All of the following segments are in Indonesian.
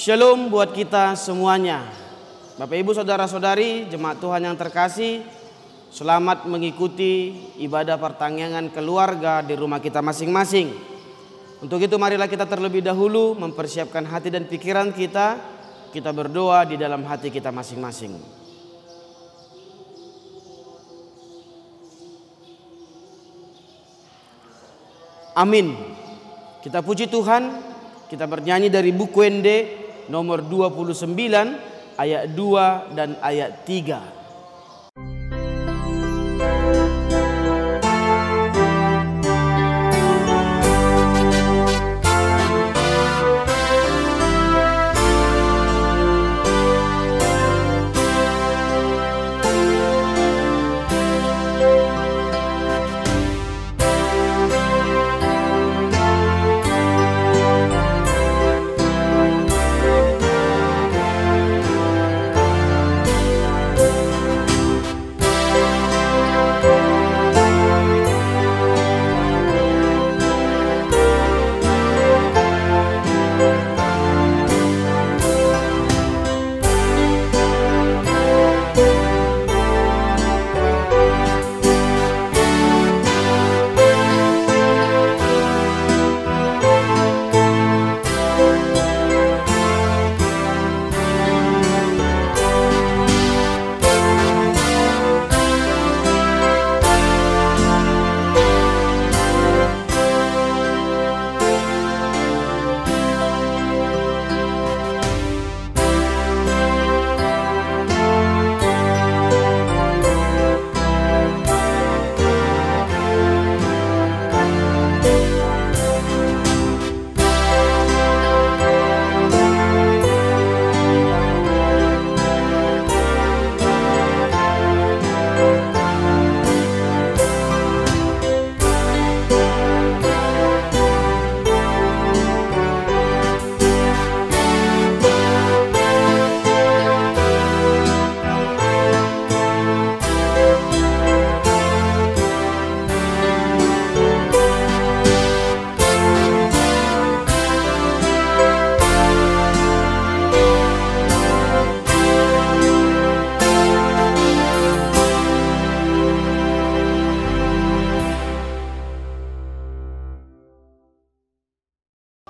Shalom buat kita semuanya. Bapak Ibu saudara-saudari, jemaat Tuhan yang terkasih, selamat mengikuti ibadah pertanggungan keluarga di rumah kita masing-masing. Untuk itu marilah kita terlebih dahulu mempersiapkan hati dan pikiran kita. Kita berdoa di dalam hati kita masing-masing. Amin. Kita puji Tuhan. Kita bernyanyi dari buku ND nomor 29 ayat 2 dan ayat 3.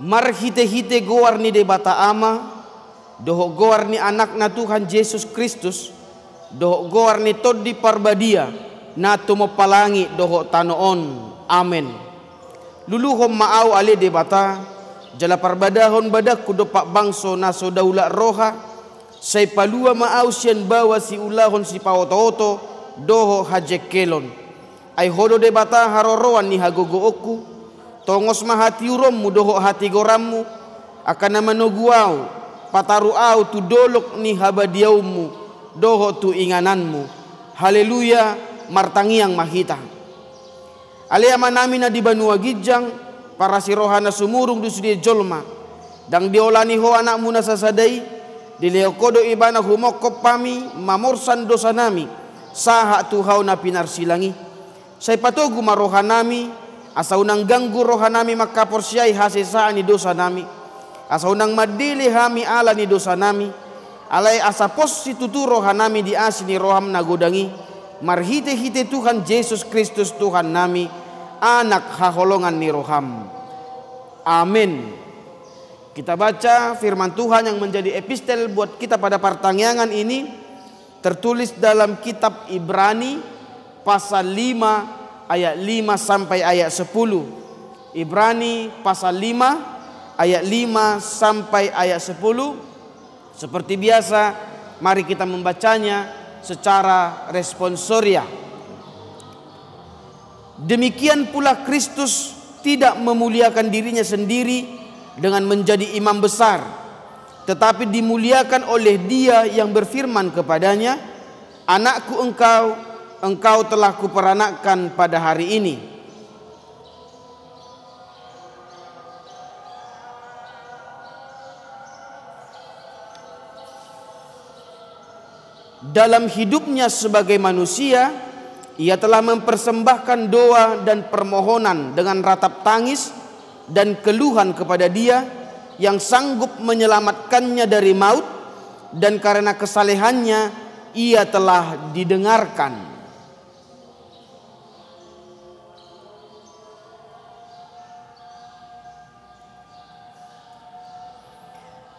Mar hite-hite goar ni de bata ama, doho goar ni anak na Tuhan Yesus Kristus, doho goar ni todi parbadia, na tumopalangi doho tanoon. Amen. Luluhom maaw ale de bata, jala parbadahon badak kudo pak bangso na sodaula roha, say palua maaw siyan bawa si ulahon si paoto-oto, doho hajekelon. Ay hodo de bata haroroan ni hagogo-oku, tongos mahati urommu doho hati gorammu akan nama noguau pataru au tu dolok ni habadiaumu doho tu ingananmu. Haleluya martangiang mahita. Alea manami na di banua gijang para si rohana sumurung dusudi jolma dang diolani ho anakmu na sasadai dileokodo ibana humokop pami mamorsan dosa nami saha tu hau na pinarsilangi say patogu marohanami asa unang ganggu rohanami makaporsyai hasesaan ni dosa nami. Asa unang madili hami ala ni dosa nami. Alay asa pos si tutu rohanami di asini roham nagodangi. Marhite-hite Tuhan Yesus Kristus Tuhan nami. Anak haholongan ni roham. Amin. Kita baca firman Tuhan yang menjadi epistel buat kita pada pertanggungan ini. Tertulis dalam kitab Ibrani pasal 5 ayat 5 sampai ayat 10. Ibrani pasal 5 ayat 5 sampai ayat 10. Seperti biasa, mari kita membacanya secara responsoria. Demikian pula Kristus tidak memuliakan dirinya sendiri dengan menjadi imam besar, tetapi dimuliakan oleh Dia yang berfirman kepadanya, "Anakku engkau telah kuperanakkan pada hari ini." Dalam hidupnya sebagai manusia, ia telah mempersembahkan doa dan permohonan dengan ratap tangis dan keluhan kepada Dia yang sanggup menyelamatkannya dari maut, dan karena kesalehannya ia telah didengarkan.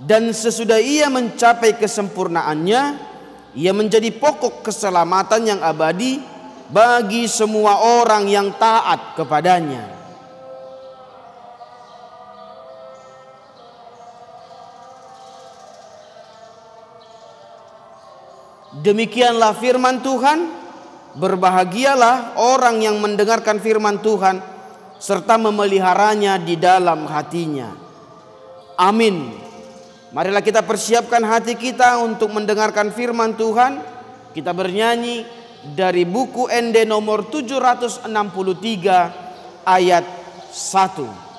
Dan sesudah ia mencapai kesempurnaannya, ia menjadi pokok keselamatan yang abadi bagi semua orang yang taat kepadanya. Demikianlah firman Tuhan. Berbahagialah orang yang mendengarkan firman Tuhan serta memeliharanya di dalam hatinya. Amin. Marilah kita persiapkan hati kita untuk mendengarkan firman Tuhan. Kita bernyanyi dari buku ND nomor 763 ayat 1.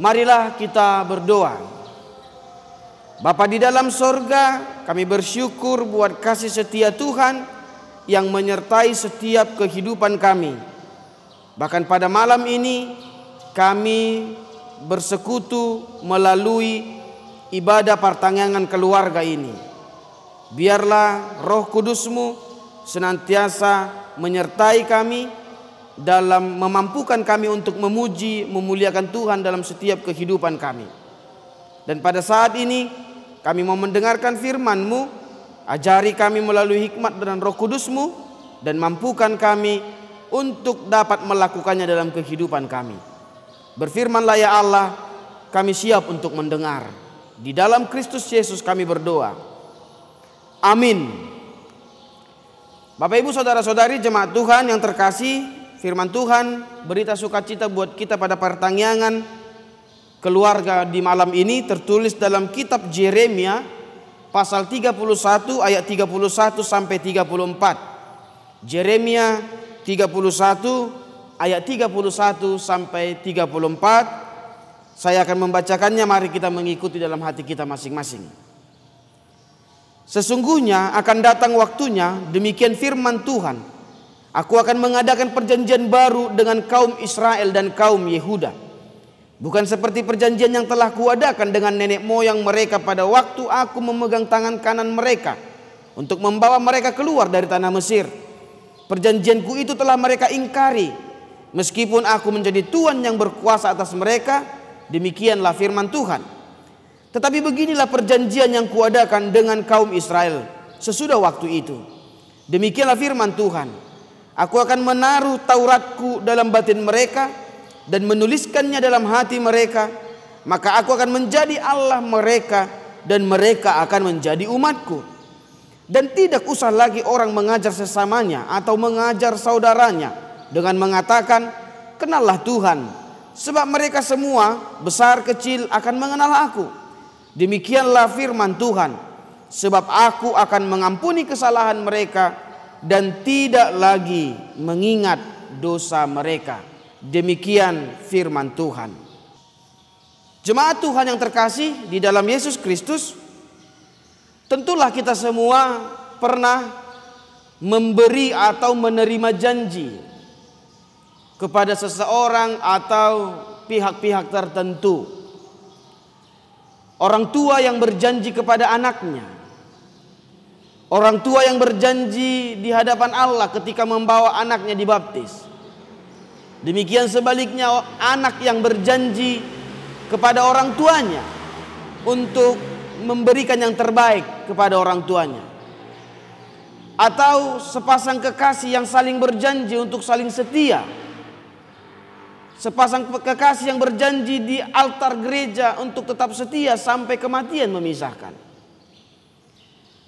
Marilah kita berdoa. Bapa di dalam sorga, kami bersyukur buat kasih setia Tuhan yang menyertai setiap kehidupan kami. Bahkan pada malam ini kami bersekutu melalui ibadah pertanggangan keluarga ini. Biarlah Roh Kudus-Mu senantiasa menyertai kami dalam memampukan kami untuk memuji, memuliakan Tuhan dalam setiap kehidupan kami. Dan pada saat ini kami mau mendengarkan firman-Mu. Ajari kami melalui hikmat dan Roh Kudus-Mu, dan mampukan kami untuk dapat melakukannya dalam kehidupan kami. Berfirmanlah ya Allah, kami siap untuk mendengar. Di dalam Kristus Yesus kami berdoa. Amin. Bapak Ibu saudara-saudari jemaat Tuhan yang terkasih, firman Tuhan berita sukacita buat kita pada pertanggangan keluarga di malam ini tertulis dalam kitab Yeremia pasal 31 ayat 31 sampai 34. Yeremia 31 ayat 31 sampai 34. Saya akan membacakannya, mari kita mengikuti dalam hati kita masing-masing. Sesungguhnya akan datang waktunya, demikian firman Tuhan, aku akan mengadakan perjanjian baru dengan kaum Israel dan kaum Yehuda. Bukan seperti perjanjian yang telah kuadakan dengan nenek moyang mereka pada waktu aku memegang tangan kanan mereka untuk membawa mereka keluar dari tanah Mesir. Perjanjianku itu telah mereka ingkari, meskipun aku menjadi Tuhan yang berkuasa atas mereka. Demikianlah firman Tuhan. Tetapi beginilah perjanjian yang kuadakan dengan kaum Israel sesudah waktu itu. Demikianlah firman Tuhan. Aku akan menaruh Tauratku dalam batin mereka dan menuliskannya dalam hati mereka. Maka aku akan menjadi Allah mereka dan mereka akan menjadi umatku. Dan tidak usah lagi orang mengajar sesamanya atau mengajar saudaranya dengan mengatakan, kenallah Tuhan. Sebab mereka semua besar kecil akan mengenal aku. Demikianlah firman Tuhan. Sebab aku akan mengampuni kesalahan mereka dan tidak lagi mengingat dosa mereka. Demikian firman Tuhan. Jemaat Tuhan yang terkasih di dalam Yesus Kristus, tentulah kita semua pernah memberi atau menerima janji kepada seseorang atau pihak-pihak tertentu. Orang tua yang berjanji kepada anaknya. Orang tua yang berjanji di hadapan Allah ketika membawa anaknya dibaptis. Demikian sebaliknya anak yang berjanji kepada orang tuanya untuk memberikan yang terbaik kepada orang tuanya. Atau sepasang kekasih yang saling berjanji untuk saling setia. Sepasang kekasih yang berjanji di altar gereja untuk tetap setia sampai kematian memisahkan.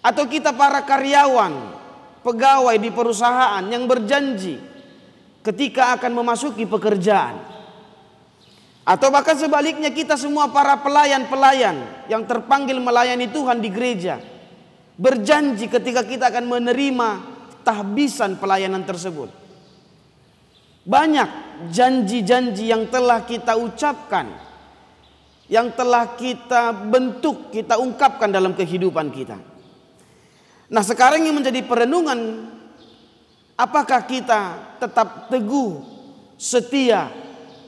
Atau kita para karyawan, pegawai di perusahaan yang berjanji ketika akan memasuki pekerjaan. Atau bahkan sebaliknya kita semua para pelayan-pelayan yang terpanggil melayani Tuhan di gereja, berjanji ketika kita akan menerima tahbisan pelayanan tersebut. Banyak janji-janji yang telah kita ucapkan, yang telah kita bentuk, kita ungkapkan dalam kehidupan kita. Nah, sekarang yang menjadi perenungan, apakah kita tetap teguh, setia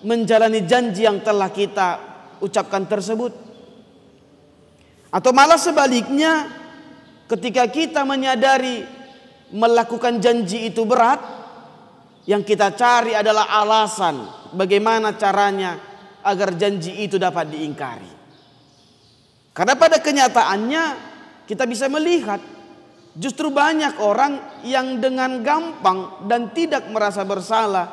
menjalani janji yang telah kita ucapkan tersebut? Atau malah sebaliknya, ketika kita menyadari melakukan janji itu berat, yang kita cari adalah alasan bagaimana caranya agar janji itu dapat diingkari. Karena pada kenyataannya kita bisa melihat justru banyak orang yang dengan gampang dan tidak merasa bersalah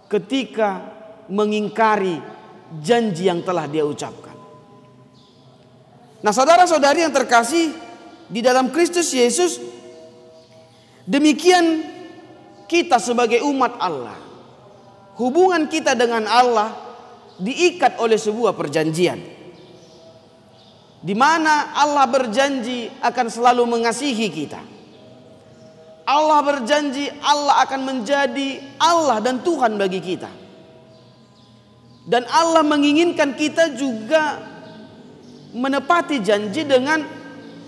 ketika mengingkari janji yang telah dia ucapkan. Nah, saudara-saudari yang terkasih di dalam Kristus Yesus, demikian kita sebagai umat Allah, hubungan kita dengan Allah diikat oleh sebuah perjanjian, di mana Allah berjanji akan selalu mengasihi kita. Allah berjanji Allah akan menjadi Allah dan Tuhan bagi kita. Dan Allah menginginkan kita juga menepati janji dengan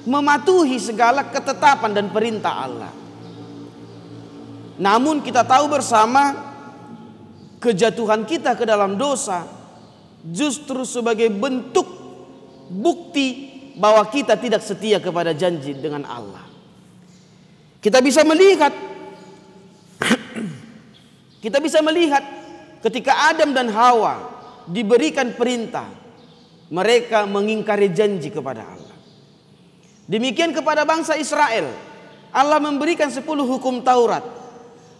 mematuhi segala ketetapan dan perintah Allah. Namun kita tahu bersama kejatuhan kita ke dalam dosa justru sebagai bentuk bukti bahwa kita tidak setia kepada janji dengan Allah. Kita bisa melihat ketika Adam dan Hawa diberikan perintah, mereka mengingkari janji kepada Allah. Demikian kepada bangsa Israel, Allah memberikan 10 hukum Taurat.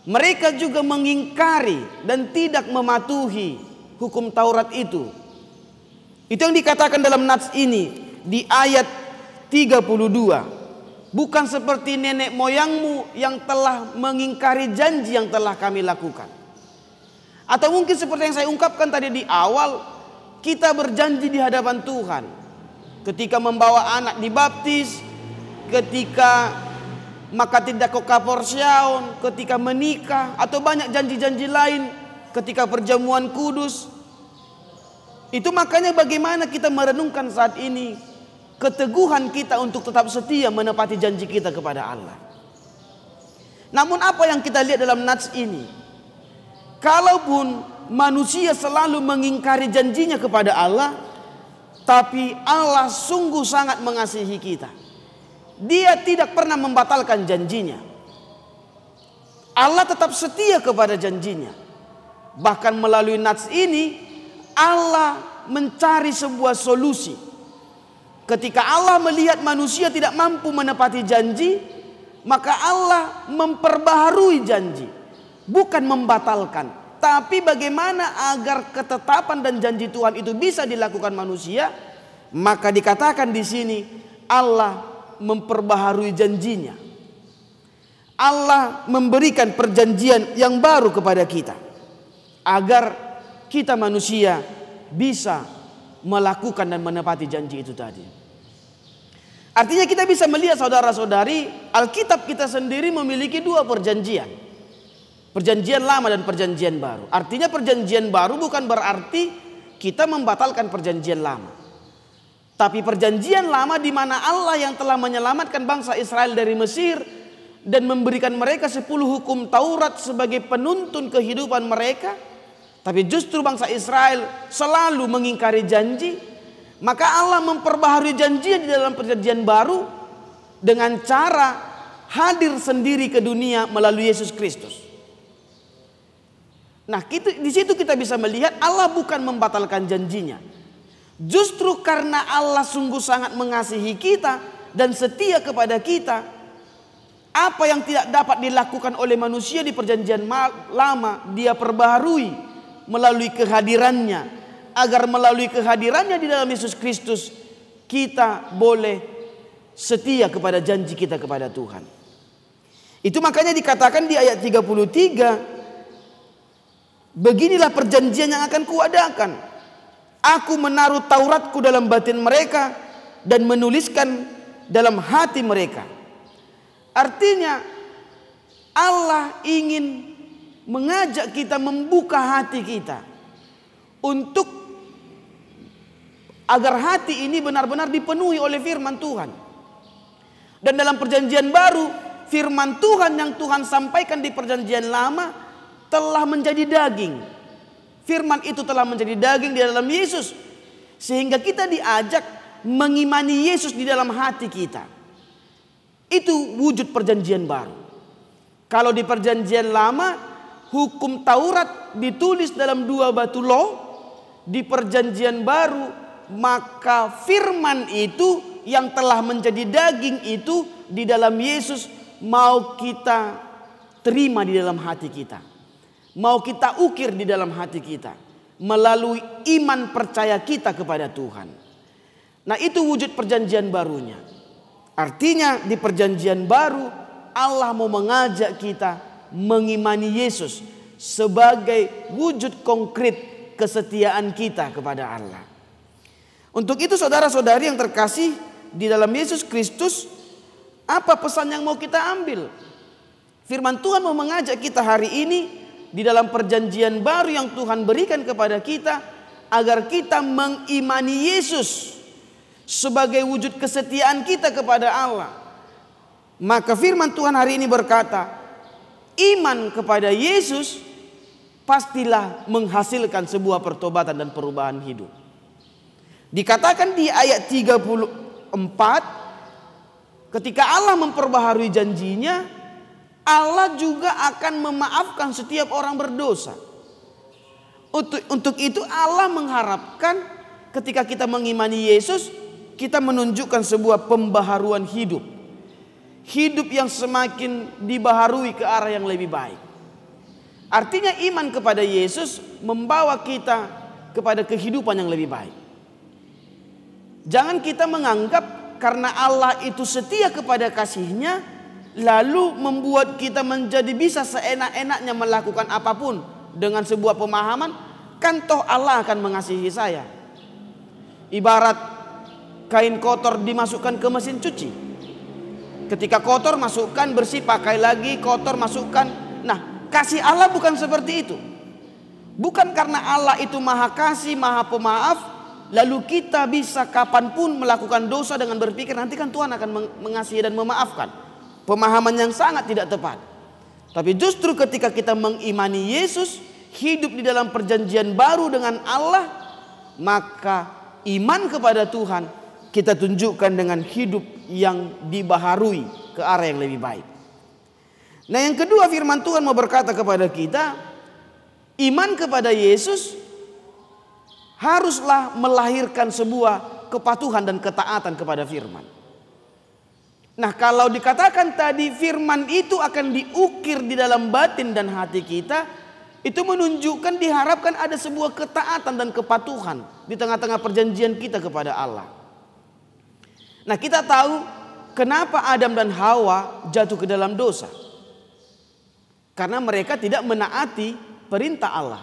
Mereka juga mengingkari dan tidak mematuhi hukum Taurat itu. Itu yang dikatakan dalam nats ini di ayat 32. Bukan seperti nenek moyangmu yang telah mengingkari janji yang telah kami lakukan. Atau mungkin seperti yang saya ungkapkan tadi di awal, kita berjanji di hadapan Tuhan ketika membawa anak dibaptis, ketika maka tidak kokaporsiaun, ketika menikah, atau banyak janji-janji lain ketika perjamuan kudus. Itu makanya bagaimana kita merenungkan saat ini keteguhan kita untuk tetap setia menepati janji kita kepada Allah. Namun apa yang kita lihat dalam nats ini, kalaupun manusia selalu mengingkari janjinya kepada Allah, tapi Allah sungguh sangat mengasihi kita. Dia tidak pernah membatalkan janjinya. Allah tetap setia kepada janjinya. Bahkan melalui nats ini Allah mencari sebuah solusi. Ketika Allah melihat manusia tidak mampu menepati janji, maka Allah memperbaharui janji, bukan membatalkan. Tapi bagaimana agar ketetapan dan janji Tuhan itu bisa dilakukan manusia? Maka dikatakan di sini Allah memperbaharui janjinya. Allah memberikan perjanjian yang baru kepada kita agar kita manusia bisa melakukan dan menepati janji itu tadi. Artinya kita bisa melihat saudara-saudari, Alkitab kita sendiri memiliki 2 perjanjian. Perjanjian lama dan perjanjian baru. Artinya perjanjian baru bukan berarti kita membatalkan perjanjian lama. Tapi perjanjian lama di mana Allah yang telah menyelamatkan bangsa Israel dari Mesir dan memberikan mereka 10 hukum Taurat sebagai penuntun kehidupan mereka. Tapi justru bangsa Israel selalu mengingkari janji. Maka Allah memperbaharui janjinya di dalam perjanjian baru dengan cara hadir sendiri ke dunia melalui Yesus Kristus. Nah, di situ kita bisa melihat Allah bukan membatalkan janjinya. Justru karena Allah sungguh sangat mengasihi kita dan setia kepada kita, apa yang tidak dapat dilakukan oleh manusia di perjanjian lama, Dia perbaharui melalui kehadirannya. Agar melalui kehadirannya di dalam Yesus Kristus, kita boleh setia kepada janji kita kepada Tuhan. Itu makanya dikatakan di ayat 33, beginilah perjanjian yang akan kuadakan. Aku menaruh Tauratku dalam batin mereka dan menuliskan dalam hati mereka. Artinya Allah ingin mengajak kita membuka hati kita untuk agar hati ini benar-benar dipenuhi oleh firman Tuhan. Dan dalam perjanjian baru, firman Tuhan yang Tuhan sampaikan di perjanjian lama telah menjadi daging. Firman itu telah menjadi daging di dalam Yesus, sehingga kita diajak mengimani Yesus di dalam hati kita. Itu wujud perjanjian baru. Kalau di perjanjian lama, hukum Taurat ditulis dalam 2 batu loh. Di perjanjian baru, maka firman itu yang telah menjadi daging itu di dalam Yesus mau kita terima di dalam hati kita. Mau kita ukir di dalam hati kita melalui iman percaya kita kepada Tuhan. Nah, itu wujud perjanjian barunya. Artinya di perjanjian baru Allah mau mengajak kita mengimani Yesus sebagai wujud konkret kesetiaan kita kepada Allah. Untuk itu saudara-saudari yang terkasih di dalam Yesus Kristus, apa pesan yang mau kita ambil? Firman Tuhan mau mengajak kita hari ini di dalam perjanjian baru yang Tuhan berikan kepada kita, agar kita mengimani Yesus sebagai wujud kesetiaan kita kepada Allah. Maka firman Tuhan hari ini berkata, iman kepada Yesus pastilah menghasilkan sebuah pertobatan dan perubahan hidup. Dikatakan di ayat 34, ketika Allah memperbaharui janjinya, Allah juga akan memaafkan setiap orang berdosa. Untuk itu Allah mengharapkan ketika kita mengimani Yesus, kita menunjukkan sebuah pembaharuan hidup. Hidup yang semakin dibaharui ke arah yang lebih baik. Artinya iman kepada Yesus membawa kita kepada kehidupan yang lebih baik. Jangan kita menganggap karena Allah itu setia kepada kasih-Nya, lalu membuat kita menjadi bisa seenak-enaknya melakukan apapun dengan sebuah pemahaman, kan toh Allah akan mengasihi saya. Ibarat kain kotor dimasukkan ke mesin cuci. Ketika kotor masukkan, bersih pakai lagi, kotor masukkan. Nah, kasih Allah bukan seperti itu. Bukan karena Allah itu maha kasih, maha pemaaf, lalu kita bisa kapanpun melakukan dosa dengan berpikir nanti kan Tuhan akan mengasihi dan memaafkan. Pemahaman yang sangat tidak tepat. Tapi justru ketika kita mengimani Yesus, hidup di dalam perjanjian baru dengan Allah, maka iman kepada Tuhan kita tunjukkan dengan hidup yang dibaharui ke arah yang lebih baik. Nah, yang kedua, firman Tuhan mau berkata kepada kita, iman kepada Yesus haruslah melahirkan sebuah kepatuhan dan ketaatan kepada firman. Nah, kalau dikatakan tadi firman itu akan diukir di dalam batin dan hati kita, itu menunjukkan diharapkan ada sebuah ketaatan dan kepatuhan di tengah-tengah perjanjian kita kepada Allah. Nah, kita tahu kenapa Adam dan Hawa jatuh ke dalam dosa. Karena mereka tidak menaati perintah Allah.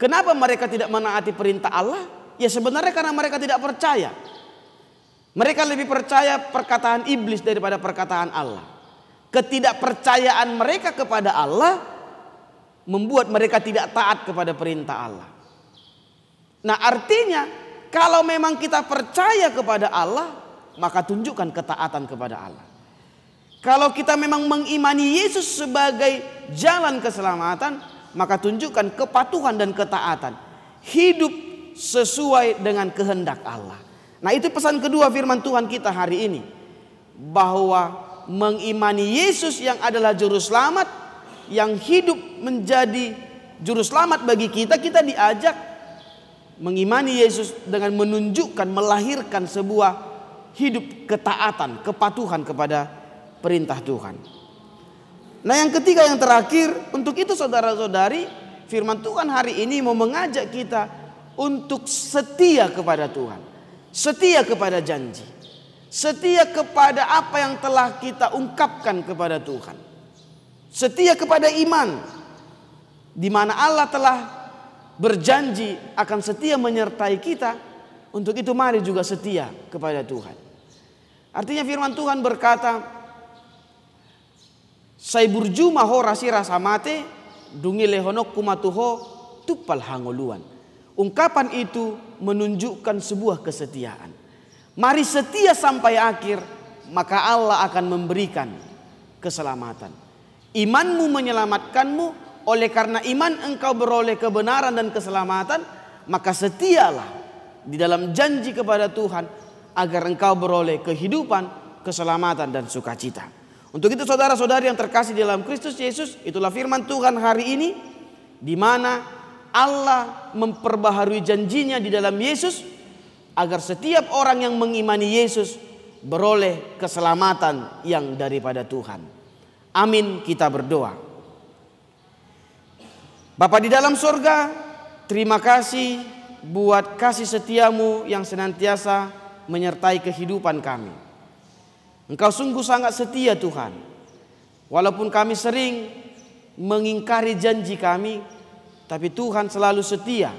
Kenapa mereka tidak menaati perintah Allah? Ya sebenarnya karena mereka tidak percaya. Mereka lebih percaya perkataan iblis daripada perkataan Allah. Ketidakpercayaan mereka kepada Allah membuat mereka tidak taat kepada perintah Allah. Nah, artinya kalau memang kita percaya kepada Allah, maka tunjukkan ketaatan kepada Allah. Kalau kita memang mengimani Yesus sebagai jalan keselamatan, maka tunjukkan kepatuhan dan ketaatan. Hidup sesuai dengan kehendak Allah. Nah, itu pesan kedua firman Tuhan kita hari ini, bahwa mengimani Yesus yang adalah juru selamat, yang hidup menjadi juru selamat bagi kita, kita diajak mengimani Yesus dengan menunjukkan, melahirkan sebuah hidup ketaatan, kepatuhan kepada perintah Tuhan. Nah, yang ketiga, yang terakhir, untuk itu saudara-saudari, firman Tuhan hari ini mau mengajak kita untuk setia kepada Tuhan, setia kepada janji, setia kepada apa yang telah kita ungkapkan kepada Tuhan, setia kepada iman, di mana Allah telah berjanji akan setia menyertai kita. Untuk itu mari juga setia kepada Tuhan. Artinya firman Tuhan berkata, "Sai burjuma ho rasira samate dungi lehonok kumatuho tupal hangoluan." Ungkapan itu menunjukkan sebuah kesetiaan. Mari setia sampai akhir, maka Allah akan memberikan keselamatan. Imanmu menyelamatkanmu, oleh karena iman engkau beroleh kebenaran dan keselamatan, maka setialah di dalam janji kepada Tuhan agar engkau beroleh kehidupan, keselamatan dan sukacita. Untuk itu saudara-saudari yang terkasih di dalam Kristus Yesus, itulah firman Tuhan hari ini, di mana Allah memperbaharui janjinya di dalam Yesus agar setiap orang yang mengimani Yesus beroleh keselamatan yang daripada Tuhan. Amin, kita berdoa. Bapa di dalam sorga, terima kasih buat kasih setiamu yang senantiasa menyertai kehidupan kami. Engkau sungguh sangat setia Tuhan. Walaupun kami sering mengingkari janji kami, tapi Tuhan selalu setia,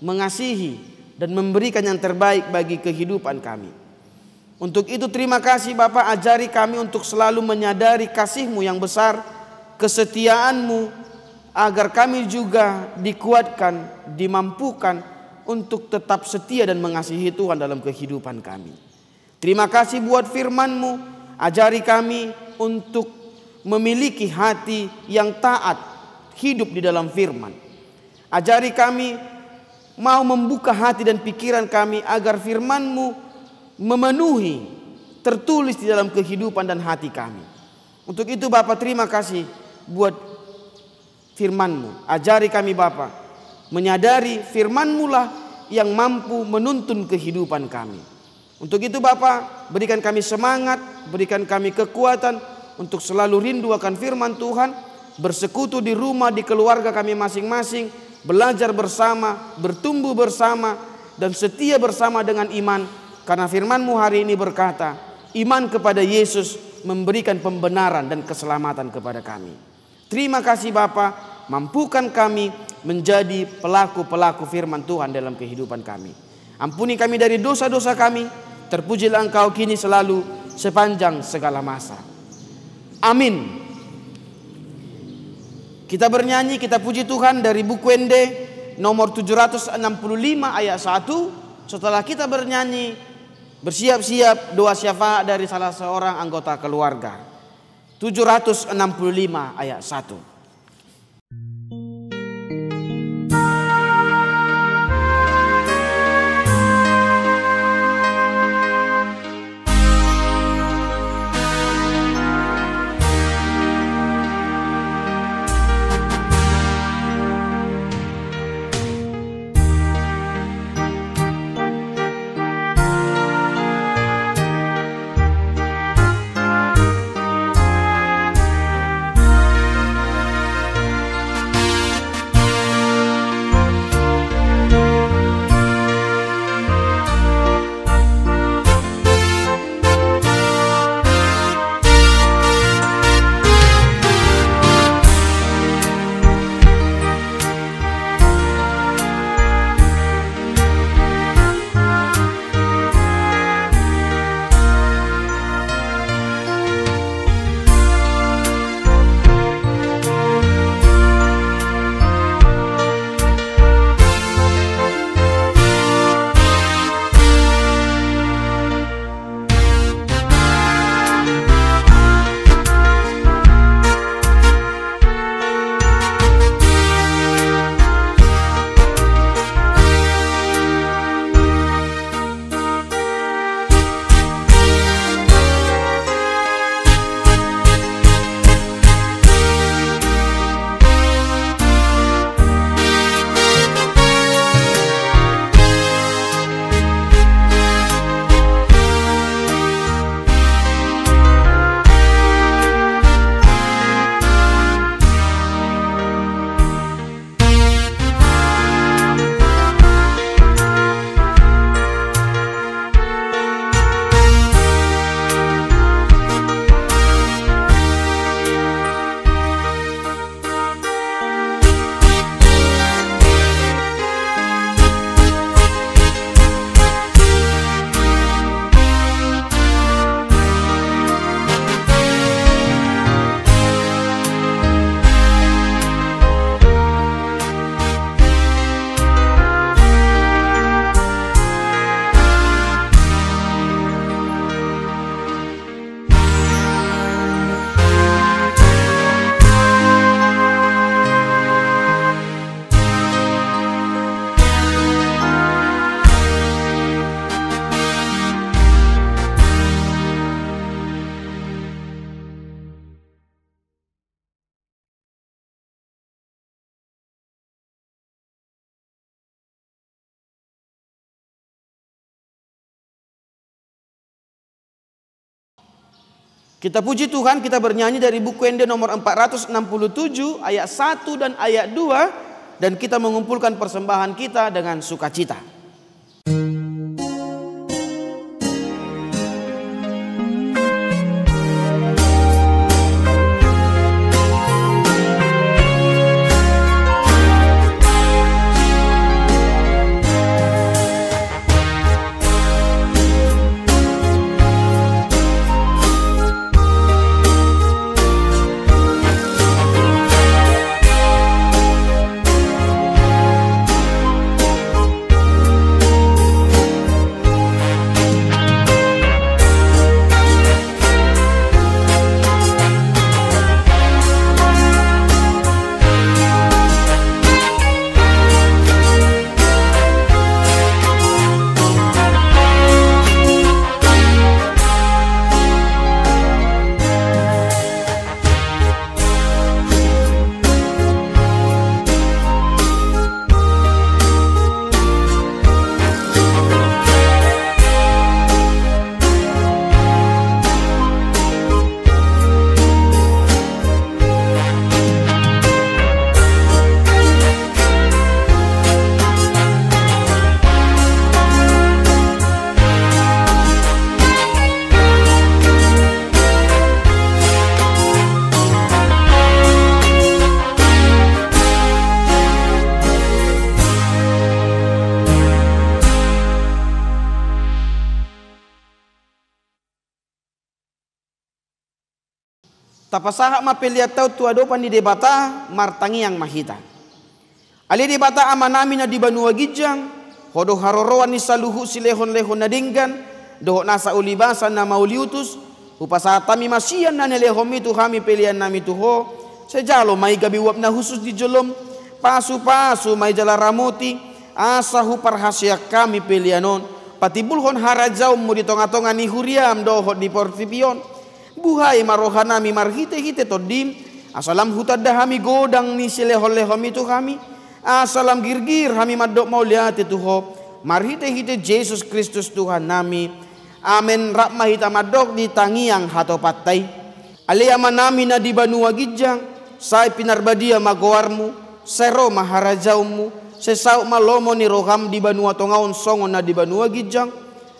mengasihi dan memberikan yang terbaik bagi kehidupan kami. Untuk itu terima kasih Bapa, ajari kami untuk selalu menyadari kasih-Mu yang besar, kesetiaan-Mu, agar kami juga dikuatkan, dimampukan untuk tetap setia dan mengasihi Tuhan dalam kehidupan kami. Terima kasih buat firman-Mu, ajari kami untuk memiliki hati yang taat, hidup di dalam firman. Ajari kami mau membuka hati dan pikiran kami agar firman-Mu memenuhi, tertulis di dalam kehidupan dan hati kami. Untuk itu Bapa terima kasih buat firman-Mu. Ajari kami Bapa menyadari firman-Mu lah yang mampu menuntun kehidupan kami. Untuk itu Bapa berikan kami semangat, berikan kami kekuatan untuk selalu rindu akan firman Tuhan, bersekutu di rumah, di keluarga kami masing-masing, belajar bersama, bertumbuh bersama, dan setia bersama dengan iman. Karena firman-Mu hari ini berkata, iman kepada Yesus memberikan pembenaran dan keselamatan kepada kami. Terima kasih Bapa, mampukan kami menjadi pelaku-pelaku firman Tuhan dalam kehidupan kami. Ampuni kami dari dosa-dosa kami, terpujilah Engkau kini selalu sepanjang segala masa. Amin. Kita bernyanyi, kita puji Tuhan dari buku Ende nomor 765 ayat 1. Setelah kita bernyanyi, bersiap-siap doa syafaat dari salah seorang anggota keluarga. 765 ayat 1. Kita puji Tuhan, kita bernyanyi dari buku Ende nomor 467 ayat 1 dan ayat 2, dan kita mengumpulkan persembahan kita dengan sukacita. Tapasaha mapelia tau tua dopan di debata martangi yang mahita. Ali debata amanami na di Banua Gijang, hodo haroroan ni saluhu silehon-lehon na dinggan, doho nasa ulibasan na mauliutus, upasatami masian na nelehomi tu kami pelian nami tuho, sejalo may gabiwap na husus di jolom, pasu-pasu may jala ramoti, asahu parhasyak kami pelianon, patibulhon harajaw mo di tonga-tonga ni huriam doho di portipion, buhay marohanami marhite-hite todim, asalam hutadda hami godang ni silehon-lehom itu kami, asalam girgir hami madok mauliati tuho, marhite-hite Yesus Kristus Tuhan nami, amen. Rakma hita madok di tangiang hato patay, aliyaman nami na di Banua Gijang, say pinarbadia magoarmu, sero maharajaumu, sesau malomo ni roham di Banua Tongaon songon na di Banua Gijang,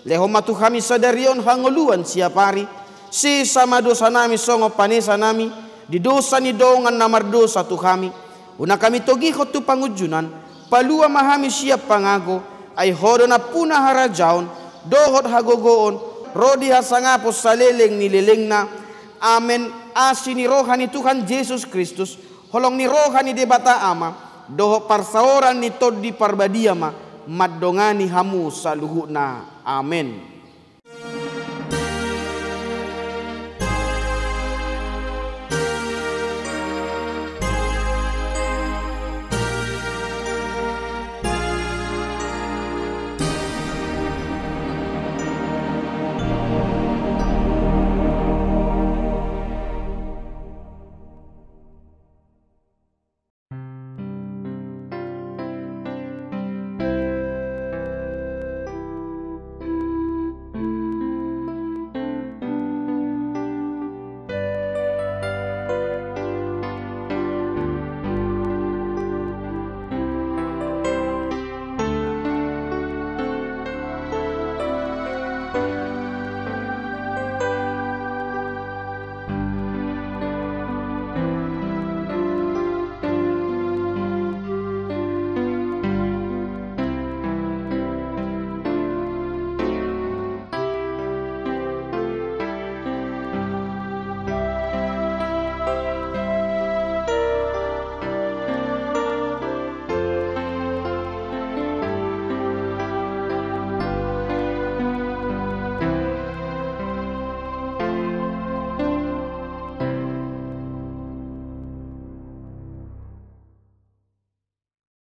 lehomatu kami sadarion hangoluan siapari, si sama dosa nami songo panesa nami, di dosa ni dongan namar dosa tu kami, una kami togi tu pangujunan, palua mahami siap pangago, ay hodo na puna harajaon, dohot hagogoon, rodi hasangapos saleleng nileleng na, amen. Asini rohani Tuhan Yesus Kristus, holong ni rohani debata ama, doho parsaoran ni tod di parbadia ma, maddongani hamu saluhuna, amen.